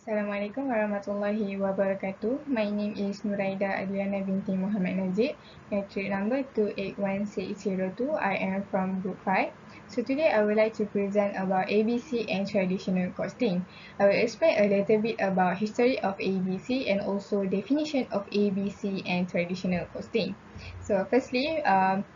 Assalamualaikum warahmatullahi wabarakatuh. My name is Nuraida Adliana binti Muhammad Najib. Matric number 281602. I am from Group 5. So today I would like to present about ABC and traditional costing. I will explain a little bit about history of ABC and also definition of ABC and traditional costing. So firstly,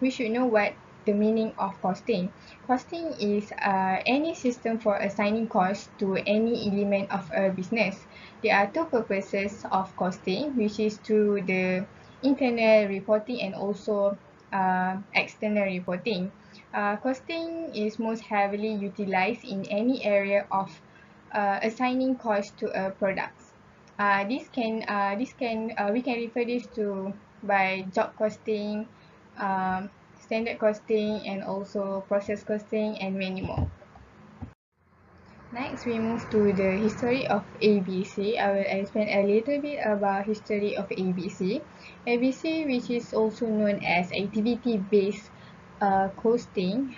we should know what the meaning of costing. Costing is any system for assigning cost to any element of a business. There are two purposes of costing, which is through the internal reporting and also external reporting. Costing is most heavily utilized in any area of assigning cost to a product. We can refer this to by job costing, um, standard costing, and also process costing, and many more. Next, we move to the history of ABC. I will explain a little bit about history of ABC. ABC, which is also known as activity-based costing,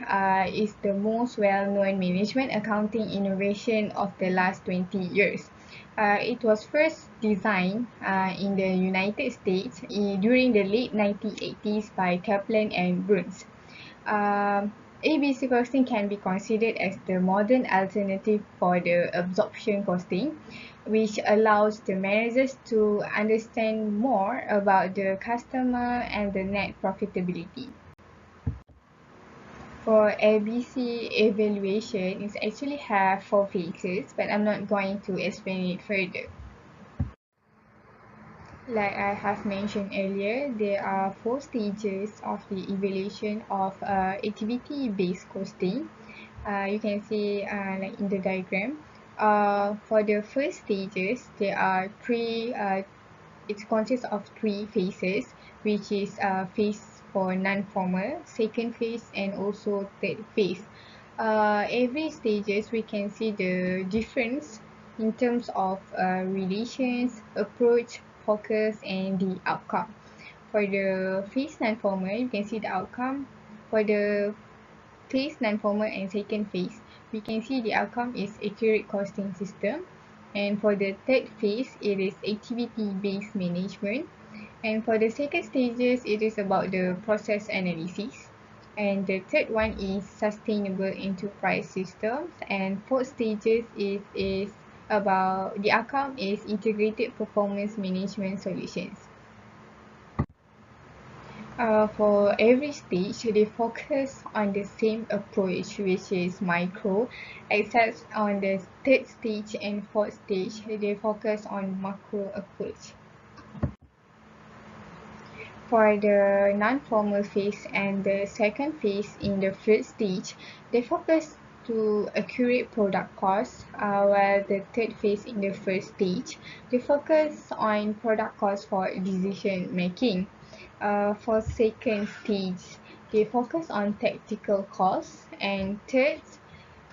is the most well-known management accounting innovation of the last 20 years. It was first designed in the United States during the late 1980s by Kaplan and Bruns. ABC costing can be considered as the modern alternative for the absorption costing, which allows the managers to understand more about the customer and the net profitability. For ABC evaluation, it actually have 4 phases, but I'm not going to explain it further. Like I have mentioned earlier, there are 4 stages of the evaluation of activity-based costing. You can see like in the diagram. For the first stages, there are three. It consists of 3 phases, which is phase for non-formal, second phase, and also third phase. Every stages we can see the difference in terms of relations, approach, focus, and the outcome. For the phase non-formal, you can see the outcome. For the phase non-formal and second phase, we can see the outcome is accurate costing system. And for the third phase, it is activity-based management. And for the second stages, it is about the process analysis. And the third one is sustainable enterprise systems. And fourth stages is about the outcome is integrated performance management solutions. For every stage, they focus on the same approach, which is micro, except on the third stage and fourth stage, they focus on macro approach. For the non-formal phase and the second phase in the first stage, they focus to accurate product cost, while the third phase in the first stage, they focus on product cost for decision making. For second stage, they focus on tactical costs, and third,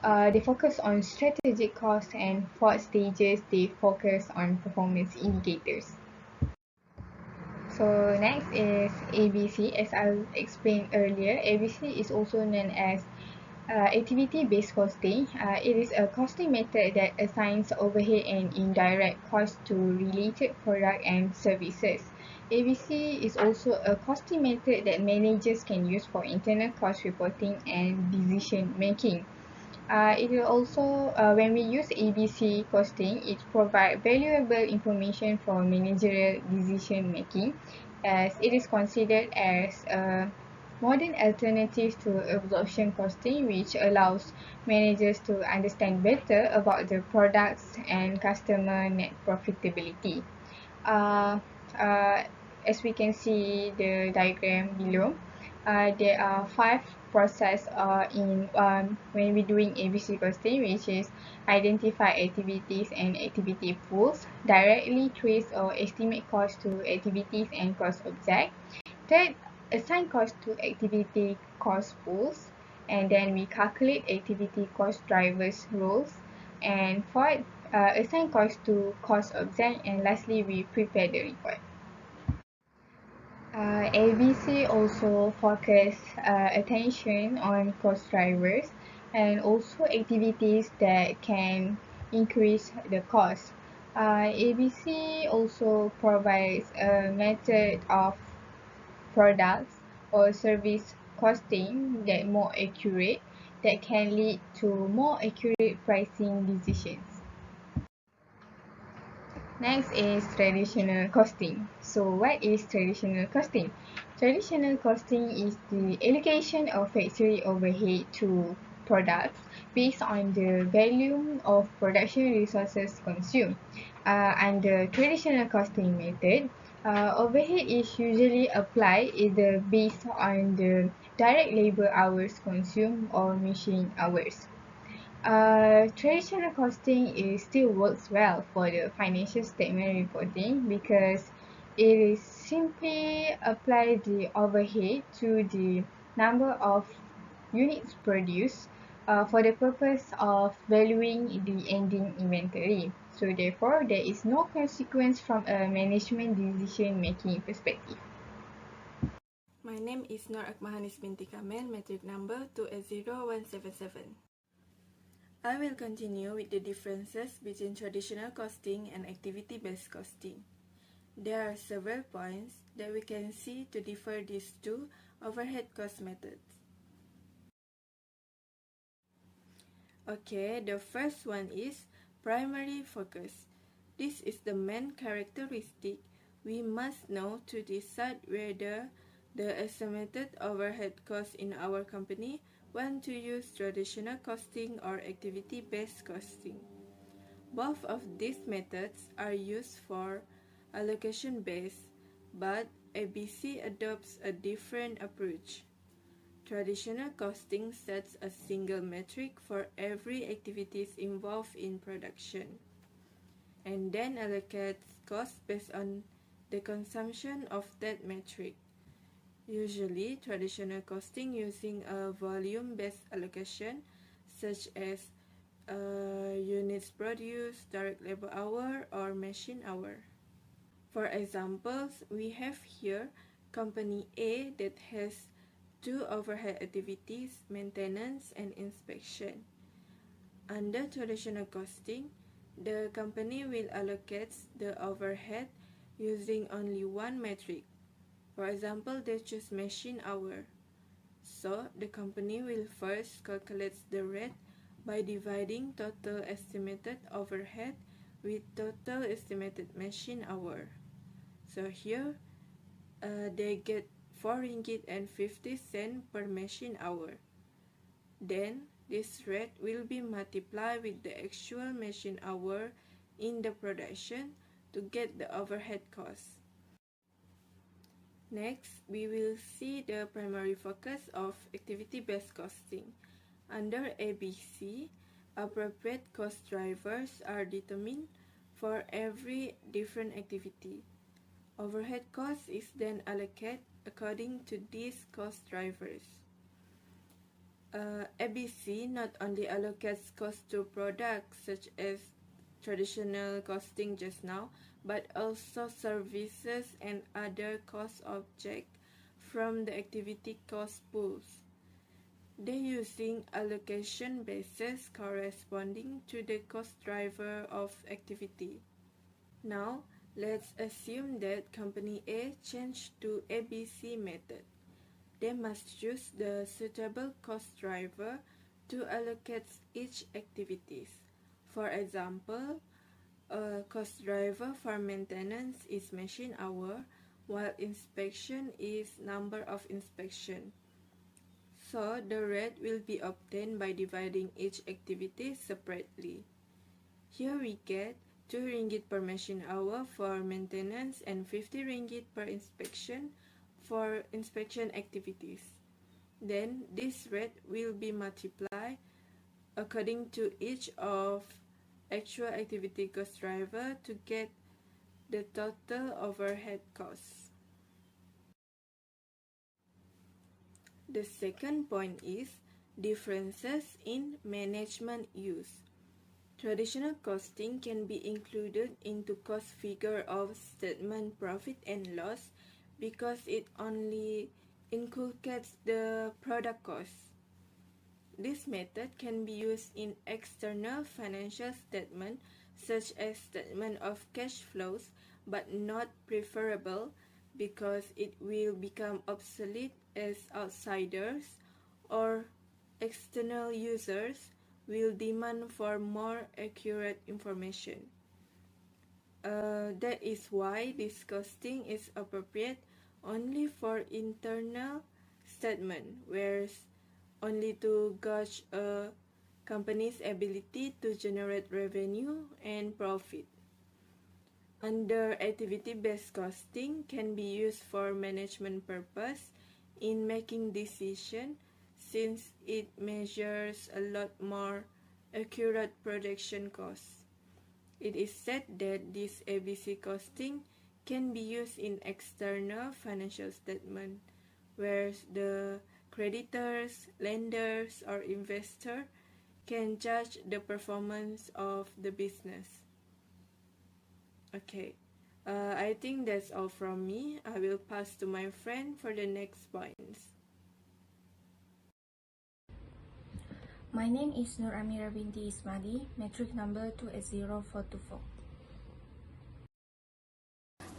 they focus on strategic costs, and fourth stages, they focus on performance indicators. So next is ABC. As I explained earlier, ABC is also known as activity-based costing. It is a costing method that assigns overhead and indirect costs to related product and services. ABC is also a costing method that managers can use for internal cost reporting and decision making. It will also, when we use ABC costing, it provides valuable information for managerial decision making, as it is considered as a modern alternative to absorption costing, which allows managers to understand better about the products and customer net profitability. Uh, uh, as we can see the diagram below, there are five process in when we're doing ABC costing, which is identify activities and activity pools, directly trace or estimate cost to activities and cost object. Third, assign cost to activity cost pools, and then we calculate activity cost drivers roles. And fourth, assign cost to cost object, and lastly, we prepare the report. ABC also focus attention on cost drivers and also activities that can increase the cost. ABC also provides a method of products or service costing that more accurate, that can lead to more accurate pricing decisions. Next is traditional costing. So what is traditional costing? Traditional costing is the allocation of factory overhead to products based on the volume of production resources consumed. Under traditional costing method, overhead is usually applied either based on the direct labor hours consumed or machine hours. Traditional costing is still works well for the financial statement reporting because it is simply apply the overhead to the number of units produced for the purpose of valuing the ending inventory. So therefore, there is no consequence from a management decision making perspective. My name is Nur Akmahanis binti Kamel, metric number 280177. I will continue with the differences between traditional costing and activity-based costing. There are several points that we can see to differ these two overhead cost methods. Okay, the first one is primary focus. This is the main characteristic we must know to decide whether the estimated overhead cost in our company want to use traditional costing or activity-based costing. Both of these methods are used for allocation-based, but ABC adopts a different approach. Traditional costing sets a single metric for every activities involved in production, and then allocates costs based on the consumption of that metric. Usually, traditional costing using a volume-based allocation, such as units produced, direct labor hour, or machine hour. For examples, we have here company A that has two overhead activities, maintenance and inspection. Under traditional costing, the company will allocate the overhead using only one metric. For example, they choose machine hour. So, the company will first calculate the rate by dividing total estimated overhead with total estimated machine hour. So here, they get 4 ringgit and 50 cents per machine hour. Then, this rate will be multiplied with the actual machine hour in the production to get the overhead cost. Next, we will see the primary focus of activity-based costing. Under ABC, appropriate cost drivers are determined for every different activity. Overhead cost is then allocated according to these cost drivers. ABC not only allocates cost to products such as traditional costing just now, but also services and other cost objects from the activity cost pools. They using allocation basis corresponding to the cost driver of activity. Now, let's assume that company A changed to ABC method. They must choose the suitable cost driver to allocate each activities. For example, a cost driver for maintenance is machine hour, while inspection is number of inspection. So, the rate will be obtained by dividing each activity separately. Here we get 2 ringgit per machine hour for maintenance and 50 ringgit per inspection for inspection activities. Then this rate will be multiplied according to each of actual activity cost driver to get the total overhead costs. The second point is differences in management use. Traditional costing can be included into cost figure of statement profit and loss because it only inculcates the product cost. This method can be used in external financial statement such as statement of cash flows, but not preferable because it will become obsolete as outsiders or external users will demand for more accurate information. That is why this costing is appropriate only for internal statement, whereas only to gauge a company's ability to generate revenue and profit. Under activity-based costing can be used for management purpose in making decision since it measures a lot more accurate production costs. It is said that this ABC costing can be used in external financial statement, whereas the creditors, lenders, or investor can judge the performance of the business. Okay, I think that's all from me. I will pass to my friend for the next points. My name is Nur Amira binti Ismadi, metric number 280424.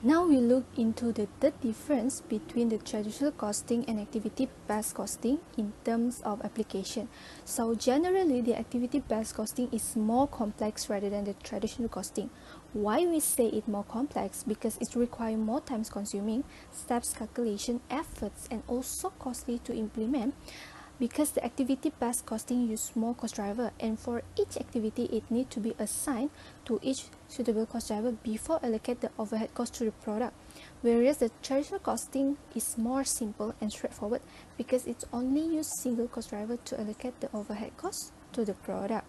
Now we look into the third difference between the traditional costing and activity-based costing in terms of application. So generally, the activity-based costing is more complex rather than the traditional costing. Why we say it more complex? Because it requires more time-consuming steps, calculation, efforts, and also costly to implement. Because the activity-based costing use more cost driver, and for each activity it need to be assigned to each suitable cost driver before allocate the overhead cost to the product. Whereas the traditional costing is more simple and straightforward because it's only use single cost driver to allocate the overhead cost to the product.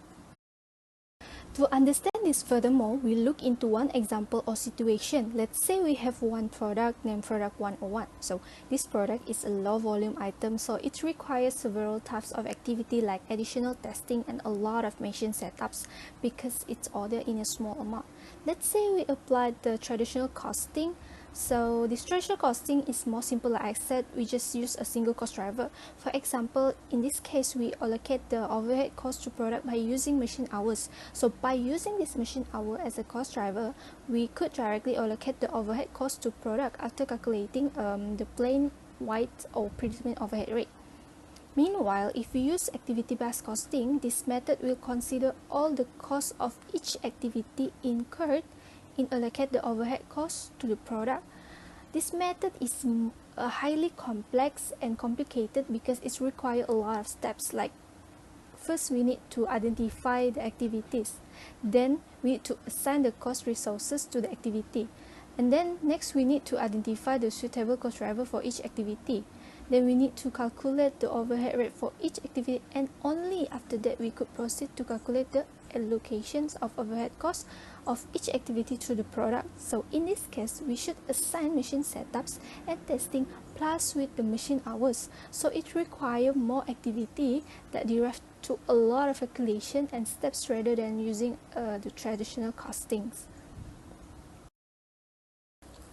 To understand this furthermore, we look into one example or situation. Let's say we have one product named product 101. So this product is a low volume item, so it requires several types of activity like additional testing and a lot of machine setups because it's ordered in a small amount. Let's say we apply the traditional costing. So this traditional costing is more simple. Like I said, we just use a single cost driver. For example, in this case, we allocate the overhead cost to product by using machine hours. So by using this machine hour as a cost driver, we could directly allocate the overhead cost to product after calculating the plain white or predetermined overhead rate. Meanwhile, if we use activity-based costing, this method will consider all the costs of each activity incurred in allocate the overhead cost to the product. This method is highly complex and complicated because it requires a lot of steps. Like first we need to identify the activities, then we need to assign the cost resources to the activity, and then next we need to identify the suitable cost driver for each activity. Then we need to calculate the overhead rate for each activity, and only after that we could proceed to calculate the allocations of overhead costs of each activity to the product. So in this case, we should assign machine setups and testing plus with the machine hours. So it requires more activity that derive to a lot of calculation and steps rather than using the traditional costings.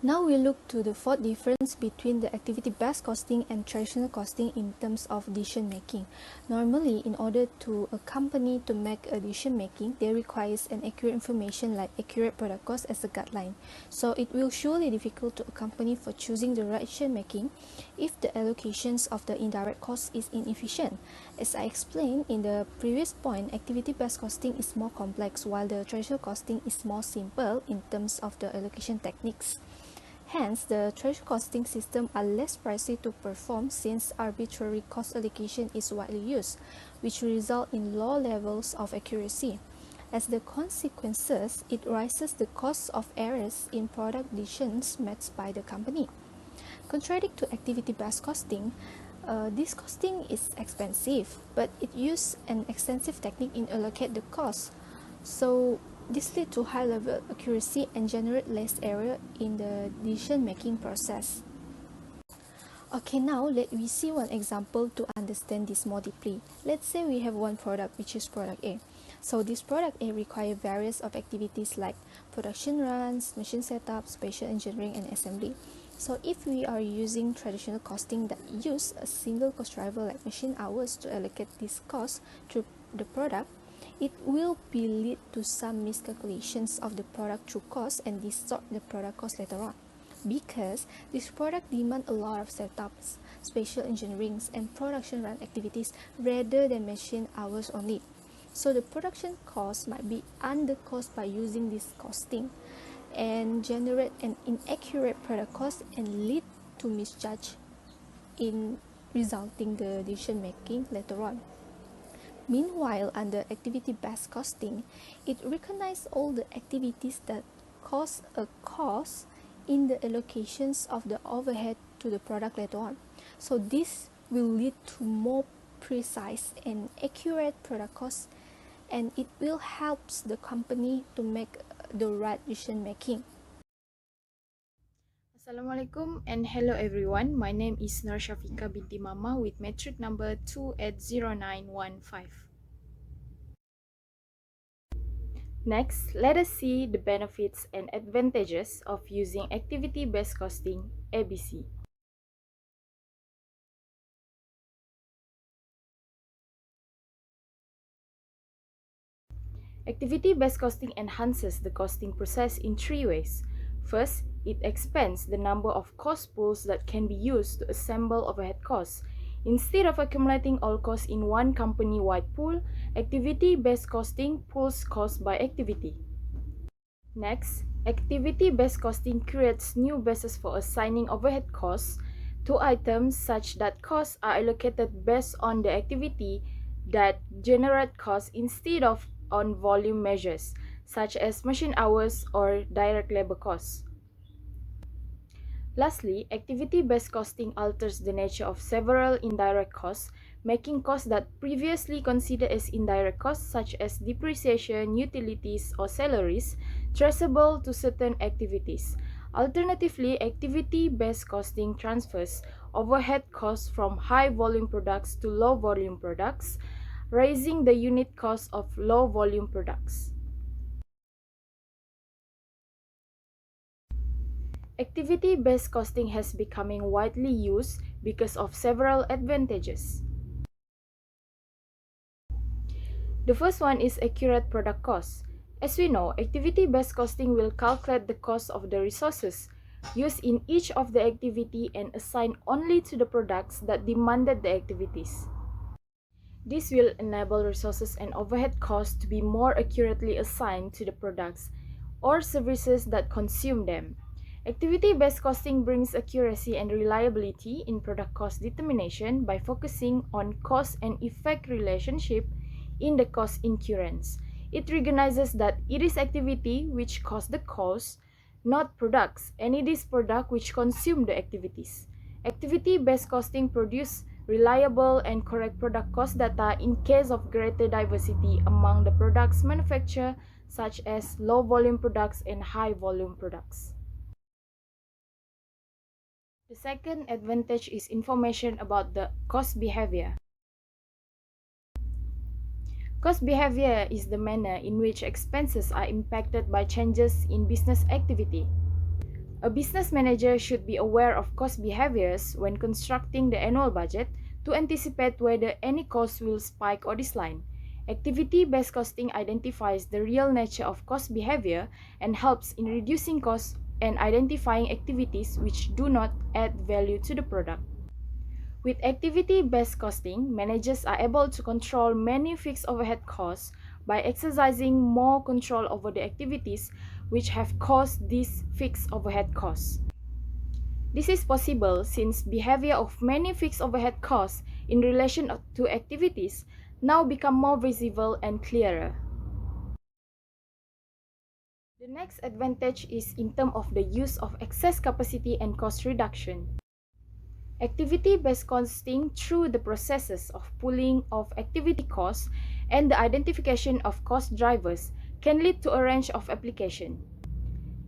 Now we look to the fourth difference between the activity-based costing and traditional costing in terms of decision making. Normally, in order to a company to make a decision making, they requires an accurate information like accurate product cost as a guideline. So it will surely difficult to a company for choosing the right decision making if the allocations of the indirect cost is inefficient. As I explained in the previous point, activity-based costing is more complex while the traditional costing is more simple in terms of the allocation techniques. Hence, the traditional costing system are less pricey to perform since arbitrary cost allocation is widely used, which result in low levels of accuracy. As the consequences, it raises the cost of errors in product decisions made by the company. Contrary to activity-based costing, This costing is expensive, but it uses an extensive technique in allocate the cost. So this lead to high level accuracy and generate less error in the decision making process. Okay, now let me see one example to understand this more deeply. Let's say we have one product, which is product A. So this product A requires various of activities like production runs, machine setup, spatial engineering, and assembly. So if we are using traditional costing that use a single cost driver like machine hours to allocate this cost to the product, it will be lead to some miscalculations of the product through cost and distort the product cost later on. Because this product demands a lot of setups, spatial engineering, and production run activities rather than machine hours only. So the production cost might be undercost by using this costing and generate an inaccurate product cost and lead to misjudge in resulting the decision making later on. Meanwhile, under activity-based costing, it recognizes all the activities that cause a cost in the allocations of the overhead to the product later on. So this will lead to more precise and accurate product costs, and it will help the company to make the right decision making. Assalamualaikum and hello everyone. My name is Nur Shafika binti Mama with metric number 280915. Next, let us see the benefits and advantages of using activity-based costing ABC. Activity-based costing enhances the costing process in three ways. First, it expands the number of cost pools that can be used to assemble overhead costs. Instead of accumulating all costs in one company-wide pool, activity-based costing pools costs by activity. Next, activity-based costing creates new bases for assigning overhead costs to items such that costs are allocated based on the activity that generate costs instead of on volume measures, such as machine hours or direct labor costs. Lastly, activity-based costing alters the nature of several indirect costs, making costs that previously considered as indirect costs, such as depreciation, utilities, or salaries, traceable to certain activities. Alternatively, activity-based costing transfers overhead costs from high-volume products to low-volume products, raising the unit cost of low-volume products. Activity-based costing has becoming widely used because of several advantages. The first one is accurate product cost. As we know, activity-based costing will calculate the cost of the resources used in each of the activity and assign only to the products that demanded the activities. This will enable resources and overhead costs to be more accurately assigned to the products or services that consume them. Activity-based costing brings accuracy and reliability in product cost determination by focusing on cause and effect relationship in the cost incurrence. It recognizes that it is activity which cause the cost, not products, and it is product which consume the activities. Activity-based costing produces reliable and correct product cost data in case of greater diversity among the products manufactured, such as low-volume products and high-volume products. The second advantage is information about the cost behavior. Cost behavior is the manner in which expenses are impacted by changes in business activity. A business manager should be aware of cost behaviors when constructing the annual budget to anticipate whether any cost will spike or decline. Activity-based costing identifies the real nature of cost behavior and helps in reducing costs and identifying activities which do not add value to the product. With activity-based costing, managers are able to control many fixed overhead costs by exercising more control over the activities which have caused these fixed overhead costs. This is possible since behavior of many fixed overhead costs in relation to activities now become more visible and clearer. The next advantage is in terms of the use of excess capacity and cost reduction. Activity-based costing through the processes of pooling of activity costs and the identification of cost drivers can lead to a range of applications.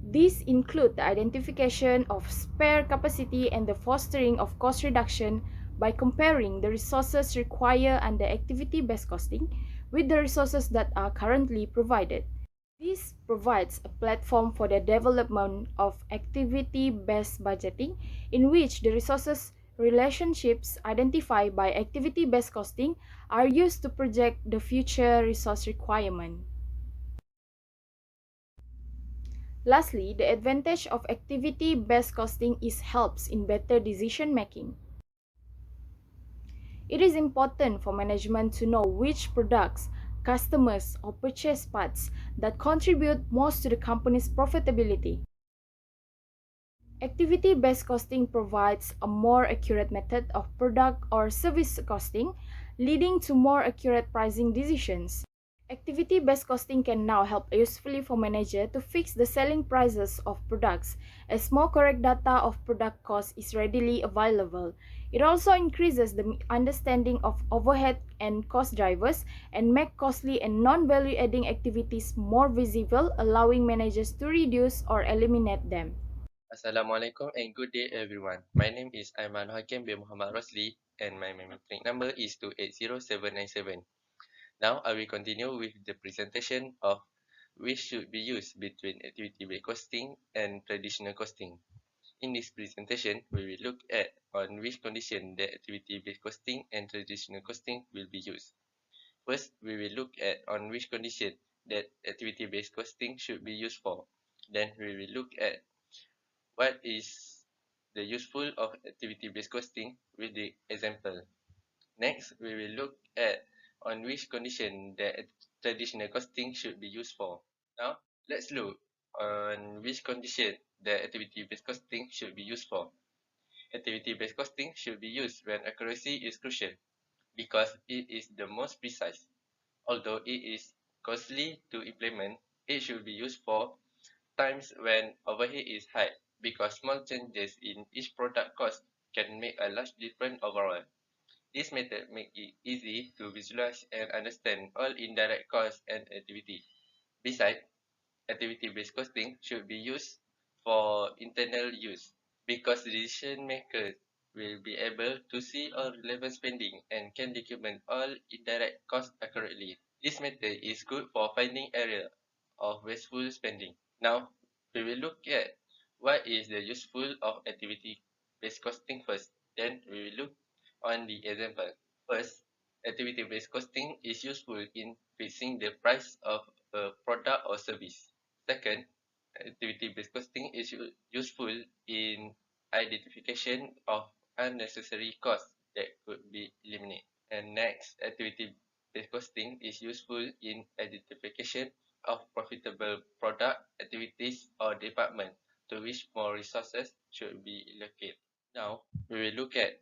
These include the identification of spare capacity and the fostering of cost reduction by comparing the resources required under activity-based costing with the resources that are currently provided. This provides a platform for the development of activity-based budgeting in which the resources relationships identified by activity-based costing are used to project the future resource requirement. Lastly, the advantage of activity-based costing is helps in better decision making. It is important for management to know which products, customers, or purchase parts that contribute most to the company's profitability. Activity-based costing provides a more accurate method of product or service costing, leading to more accurate pricing decisions. Activity-based costing can now help usefully for manager to fix the selling prices of products as more correct data of product cost is readily available. It also increases the understanding of overhead and cost drivers and make costly and non-value adding activities more visible, allowing managers to reduce or eliminate them. Assalamualaikum and good day everyone. My name is Aiman Hakim bin Muhammad Rosli and my metric number is 280797. Now I will continue with the presentation of which should be used between activity-based costing and traditional costing. In this presentation, we will look at on which condition the activity-based costing and traditional costing will be used. First, we will look at on which condition that activity-based costing should be used for. Then we will look at what is the useful of activity-based costing with the example. Next, we will look at on which condition the traditional costing should be used for. Now, let's look on which condition the activity-based costing should be used for. Activity-based costing should be used when accuracy is crucial because it is the most precise. Although it is costly to implement, it should be used for times when overhead is high because small changes in each product cost can make a large difference overall. This method makes it easy to visualize and understand all indirect costs and activity. Besides, activity-based costing should be used for internal use because decision makers will be able to see all relevant spending and can document all indirect costs accurately. This method is good for finding area of wasteful spending. Now, we will look at what is the useful of activity-based costing first. Then we will look on the example. First, activity-based costing is useful in fixing the price of a product or service. Second, activity-based costing is useful in identification of unnecessary costs that could be eliminated. And next, activity-based costing is useful in identification of profitable product, activities, or department to which more resources should be allocated. Now, we will look at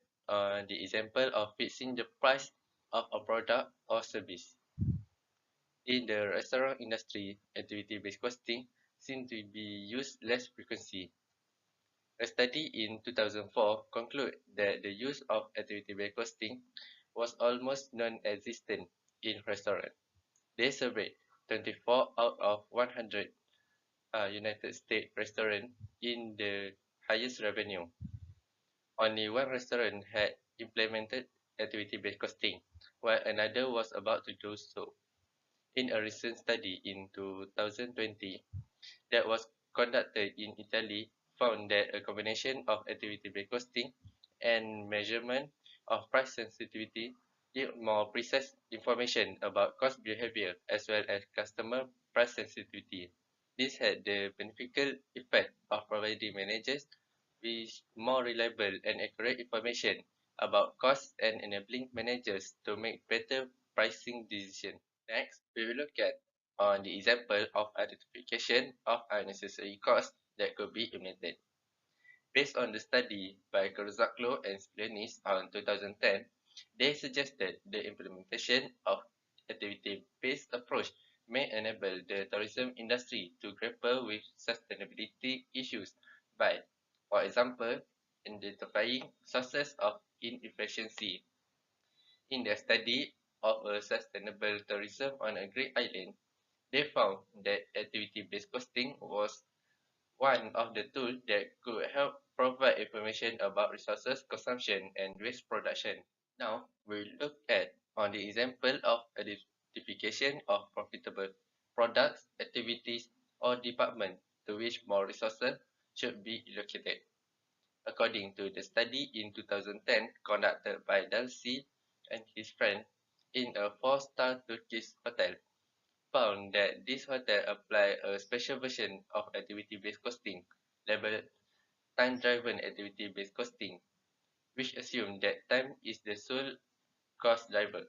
the example of fixing the price of a product or service. In the restaurant industry, activity-based costing seems to be used less frequently. A study in 2004 concluded that the use of activity-based costing was almost non-existent in restaurants. They surveyed 24 out of 100 United States restaurants in the highest revenue. Only one restaurant had implemented activity-based costing, while another was about to do so. In a recent study in 2020 that was conducted in Italy found that a combination of activity-based costing and measurement of price sensitivity yield more precise information about cost behavior as well as customer price sensitivity. This had the beneficial effect of providing managers with more reliable and accurate information about costs and enabling managers to make better pricing decisions. Next, we will look at on the example of identification of unnecessary costs that could be eliminated. Based on the study by Korzaklo and Splenis on 2010, they suggested the implementation of activity-based approach may enable the tourism industry to grapple with sustainability issues by, for example, identifying sources efficiency. In their study of a sustainable tourism on a Greek island, they found that activity-based costing was one of the tools that could help provide information about resources consumption and waste production. Now, we'll look at on the example of identification of profitable products, activities, or departments to which more resources should be allocated. According to the study in 2010 conducted by Dalsey and his friend in a 4-star Turkish hotel, found that this hotel applied a special version of activity-based costing labeled time-driven activity-based costing, which assumed that time is the sole cost driver.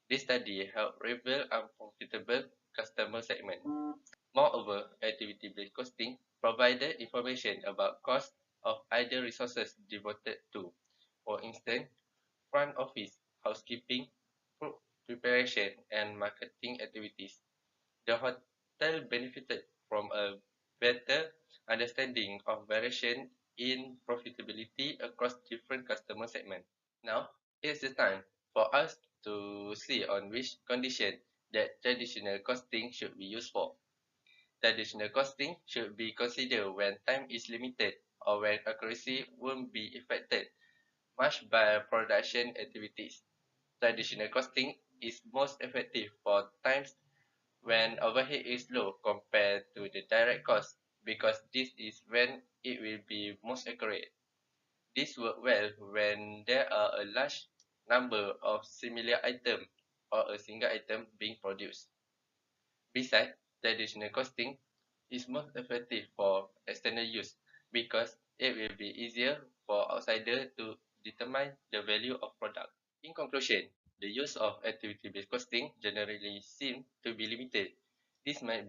This study helped reveal unprofitable customer segment. Moreover, activity-based costing provided information about cost of other resources devoted to, for instance, front office, housekeeping, food preparation, and marketing activities. The hotel benefited from a better understanding of variation in profitability across different customer segments. Now, it's the time for us to see on which condition that traditional costing should be used for. Traditional costing should be considered when time is limited or when accuracy won't be affected much by production activities. Traditional costing is most effective for times when overhead is low compared to the direct cost because this is when it will be most accurate. This works well when there are a large number of similar items or a single item being produced. Besides, traditional costing is most effective for external use because it will be easier for outsiders to determine the value of product. In conclusion, the use of activity-based costing generally seems to be limited. This might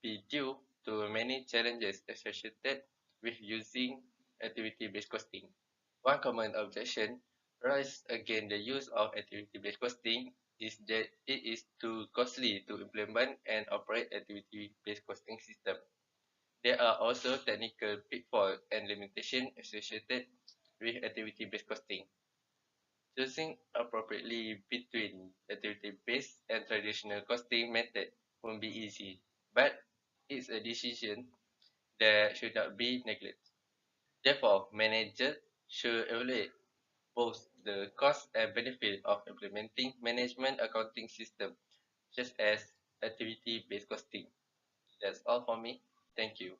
be due to many challenges associated with using activity-based costing. One common objection raised against the use of activity-based costing is that it is too costly to implement and operate activity-based costing system. There are also technical pitfalls and limitations associated with activity-based costing. Choosing appropriately between activity-based and traditional costing method won't be easy, but it's a decision that should not be neglected. Therefore, managers should evaluate both the cost and benefit of implementing management accounting system, such as activity-based costing. That's all for me. Thank you.